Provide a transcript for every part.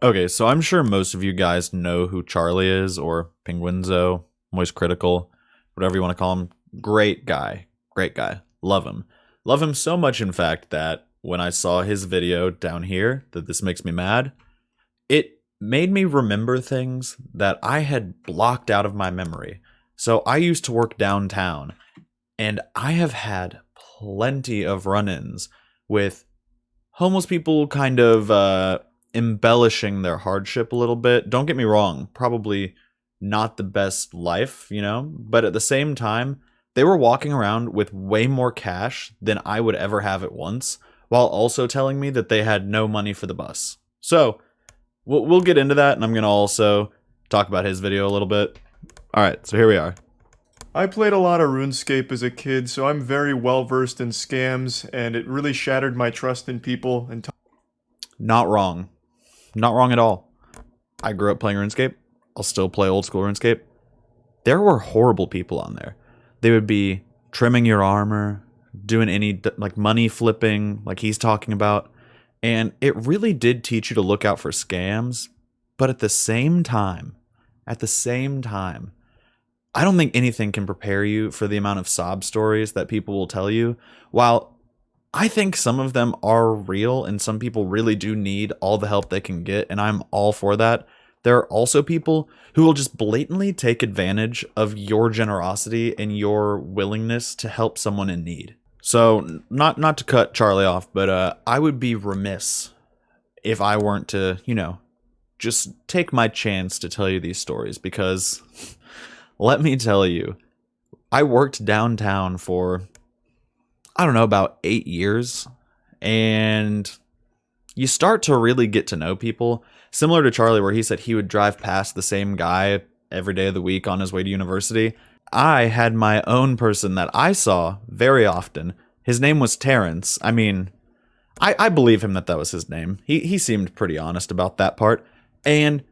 Okay, so I'm sure most of you guys know who Charlie is, or Penguinzo, Moist Critical, whatever you want to call him. Great guy. Great guy. Love him. Love him so much, in fact, that when I saw his video down here, that this makes me mad, it made me remember things that I had blocked out of my memory. So I used to work downtown, and I have had plenty of run ins with homeless people kind of embellishing their hardship a little bit. Don't get me wrong, probably not the best life, but at the same time, they were walking around with way more cash than I would ever have at once, while also telling me that they had no money for the bus. So, we'll get into that, and I'm going to also talk about his video a little bit. Alright, so here we are. I played a lot of RuneScape as a kid, so I'm very well versed in scams, and it really shattered my trust in people and Not wrong. Not wrong at all. I grew up playing RuneScape. I'll still play old school RuneScape. There were horrible people on there. They would be trimming your armor, doing any like money flipping like he's talking about. And it really did teach you to look out for scams. But at the same time, I don't think anything can prepare you for the amount of sob stories that people will tell you. While I think some of them are real and some people really do need all the help they can get, and I'm all for that, there are also people who will just blatantly take advantage of your generosity and your willingness to help someone in need. So, not to cut Charlie off, but I would be remiss if I weren't to, just take my chance to tell you these stories, because let me tell you, I worked downtown for, I don't know, about 8 years, and you start to really get to know people. Similar to Charlie, where he said he would drive past the same guy every day of the week on his way to university. I had my own person that I saw very often. His name was Terrence. I mean, I believe him that was his name. He seemed pretty honest about that part. And,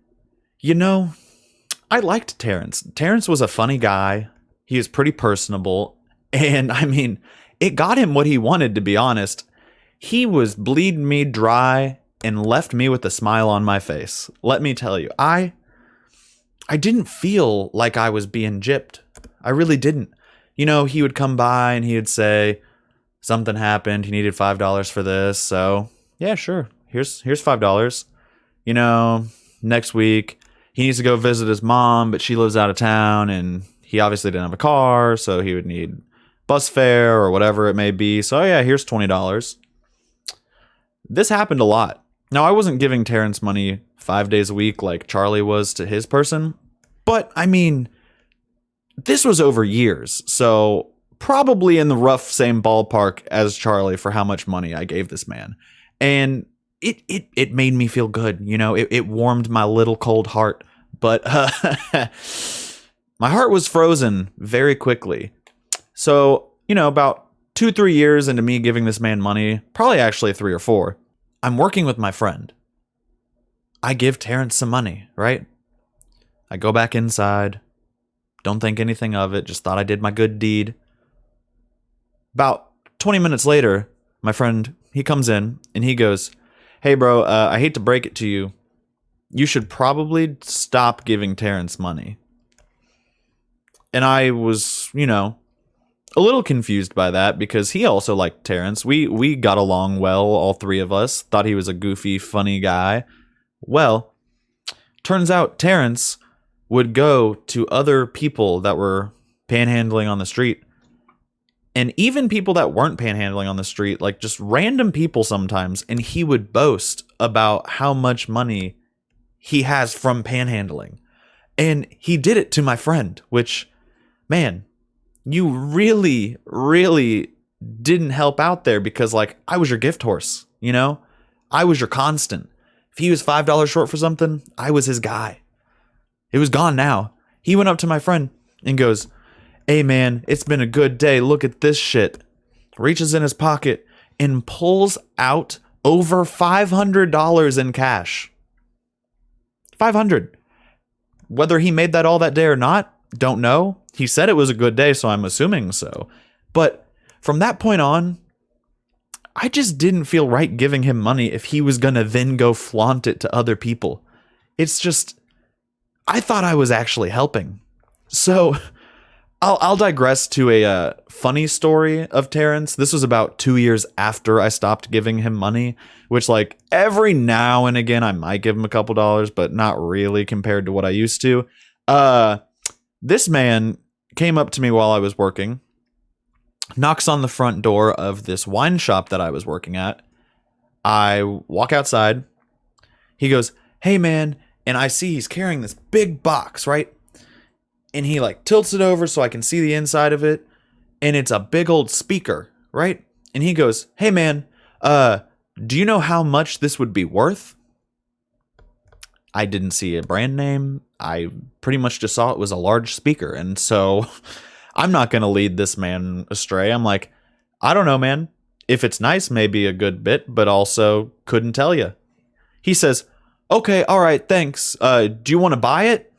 I liked Terrence. Terrence was a funny guy. He was pretty personable. And, I mean, it got him what he wanted, to be honest. He was bleeding me dry and left me with a smile on my face. Let me tell you, I didn't feel like I was being gypped. I really didn't. He would come by and he would say, something happened, he needed $5 for this, so, yeah, sure, here's $5. Next week, he needs to go visit his mom, but she lives out of town, and he obviously didn't have a car, so he would need bus fare or whatever it may be, so yeah, here's $20. This happened a lot. Now, I wasn't giving Terrence money 5 days a week like Charlie was to his person, but, I mean, this was over years, so probably in the rough same ballpark as Charlie for how much money I gave this man. And it made me feel good, it warmed my little cold heart, but my heart was frozen very quickly. So, about 2-3 years into me giving this man money, probably actually 3 or 4, I'm working with my friend. I give Terrence some money, right? I go back inside, don't think anything of it, just thought I did my good deed. About 20 minutes later, my friend, he comes in and he goes, hey bro, I hate to break it to you. You should probably stop giving Terrence money. And I was, a little confused by that because he also liked Terrence. We got along well, all 3 of us. Thought he was a goofy, funny guy. Well, turns out Terrence would go to other people that were panhandling on the street. And even people that weren't panhandling on the street, like just random people sometimes, and he would boast about how much money he has from panhandling. And he did it to my friend, which, man, you really, really didn't help out there because, like, I was your gift horse, I was your constant. If he was $5 short for something, I was his guy. It was gone now. He went up to my friend and goes, hey man, it's been a good day, look at this shit. Reaches in his pocket and pulls out over $500 in cash. 500. Whether he made that all that day or not, don't know. He said it was a good day, so I'm assuming so. But from that point on, I just didn't feel right giving him money if he was going to then go flaunt it to other people. It's just, I thought I was actually helping. So I'll digress to a funny story of Terrence. This was about 2 years after I stopped giving him money, which like every now and again I might give him a couple dollars, but not really compared to what I used to. This man came up to me while I was working, knocks on the front door of this wine shop that I was working at. I walk outside. He goes, "Hey man," and I see he's carrying this big box, right? And he like tilts it over so I can see the inside of it, and it's a big old speaker, right? And he goes, "Hey man, do you know how much this would be worth?" I didn't see a brand name. I pretty much just saw it was a large speaker, and so I'm not going to lead this man astray. I'm like, "I don't know, man. If it's nice, maybe a good bit, but also couldn't tell you." He says, "Okay, all right, thanks. Do you want to buy it?"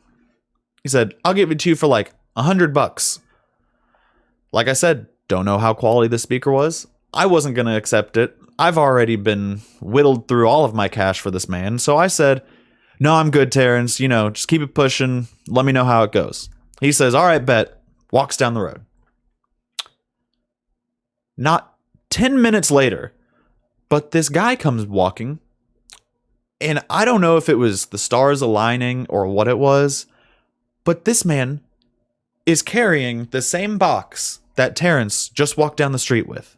He said, "I'll give it to you for like $100. Like I said, don't know how quality the speaker was. I wasn't going to accept it. I've already been whittled through all of my cash for this man. So I said, "No, I'm good, Terrence. Just keep it pushing. Let me know how it goes." He says, "All right, bet." Walks down the road. Not 10 minutes later, but this guy comes walking. And I don't know if it was the stars aligning or what it was, but this man is carrying the same box that Terrence just walked down the street with.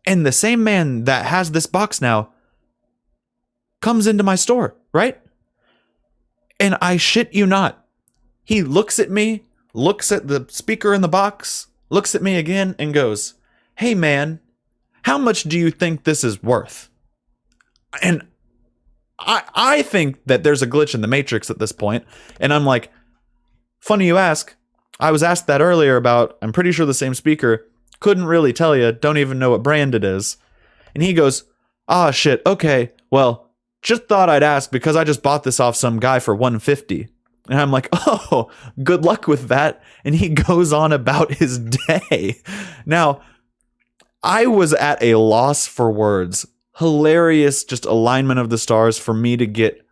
And the same man that has this box now comes into my store, right? And I shit you not, he looks at me, looks at the speaker in the box, looks at me again, and goes, "Hey man, how much do you think this is worth?" And I think that there's a glitch in the matrix at this point. And I'm like, "Funny you ask. I was asked that earlier about, I'm pretty sure the same speaker. Couldn't really tell you. Don't even know what brand it is." And he goes, "Ah, shit. Okay. Well, just thought I'd ask because I just bought this off some guy for $150. And I'm like, "Oh, good luck with that." And he goes on about his day. Now, I was at a loss for words. Hilarious, just alignment of the stars for me to get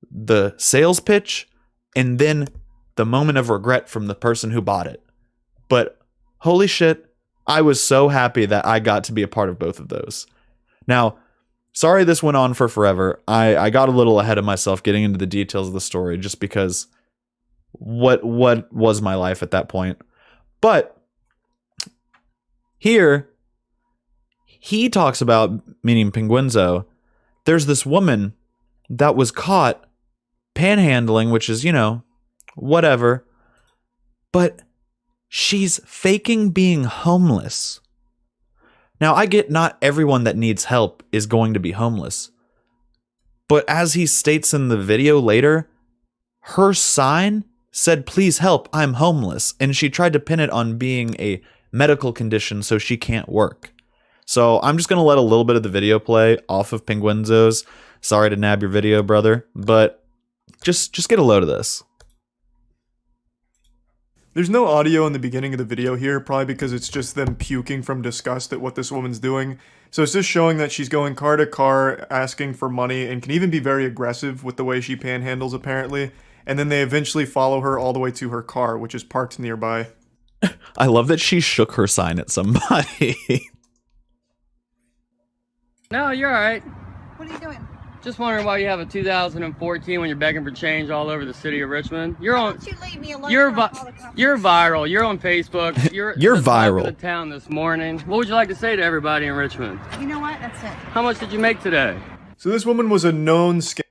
the sales pitch and then the moment of regret from the person who bought it. But holy shit, I was so happy that I got to be a part of both of those. Now, sorry this went on for forever. I got a little ahead of myself getting into the details of the story just because what was my life at that point. But here, he talks about, meaning Penguenzo, there's this woman that was caught panhandling, which is, whatever. But she's faking being homeless. Now, I get not everyone that needs help is going to be homeless. But as he states in the video later, her sign said, "Please help, I'm homeless." And she tried to pin it on being a medical condition so she can't work. So I'm just going to let a little bit of the video play off of Penguenzo's. Sorry to nab your video, brother, but just get a load of this. There's no audio in the beginning of the video here, probably because it's just them puking from disgust at what this woman's doing. So it's just showing that she's going car to car, asking for money, and can even be very aggressive with the way she panhandles, apparently. And then they eventually follow her all the way to her car, which is parked nearby. I love that she shook her sign at somebody. No, you're all right. What are you doing? Just wondering why you have a 2014 when you're begging for change all over the city of Richmond. You're Why on. don't you leave me alone? You're for all the conversation? you're viral. You're on Facebook. You're the talk of the town this morning. What would you like to say to everybody in Richmond? You know what? That's it. How much did you make today? So this woman was a known scam.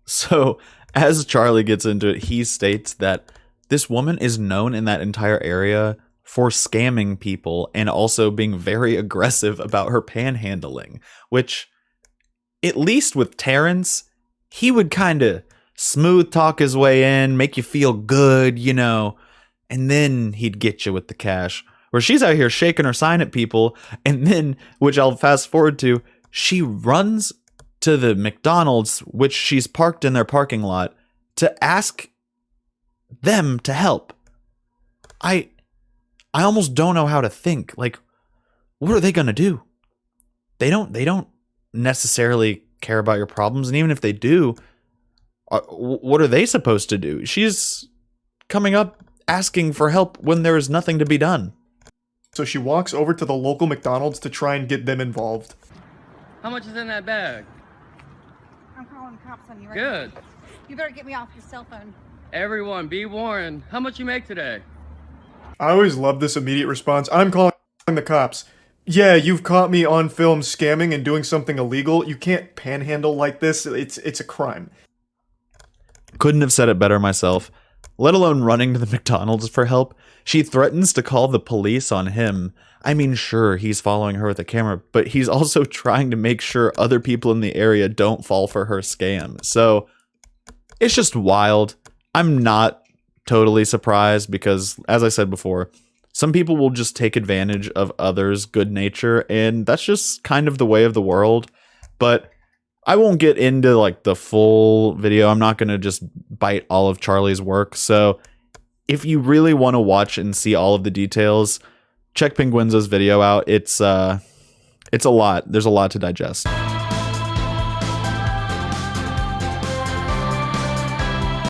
So as Charlie gets into it, he states that this woman is known in that entire area for scamming people and also being very aggressive about her panhandling, which, at least with Terrence, he would kind of smooth talk his way in, make you feel good, and then he'd get you with the cash. Where she's out here shaking her sign at people, and then, which I'll fast forward to, she runs to the McDonald's, which she's parked in their parking lot, to ask them to help. I almost don't know how to think. Like, what are they going to do? they don't necessarily care about your problems, and even if they do, what are they supposed to do? She's coming up asking for help when there is nothing to be done. So she walks over to the local McDonald's to try and get them involved. How much is in that bag? I'm calling the cops on you right Good. now. You better get me off your cell phone. Everyone, be warned. How much you make today? I always love this immediate response. I'm calling the cops. Yeah, you've caught me on film scamming and doing something illegal. You can't panhandle like this. It's a crime. Couldn't have said it better myself, let alone running to the McDonald's for help. She threatens to call the police on him. I mean, sure, he's following her with a camera, but he's also trying to make sure other people in the area don't fall for her scam. So it's just wild. I'm not totally surprised because, as I said before, some people will just take advantage of others' good nature, and that's just kind of the way of the world. But I won't get into like the full video. I'm not going to just bite all of Charlie's work. So if you really want to watch and see all of the details, check Penguenza's video out. It's a lot. There's a lot to digest.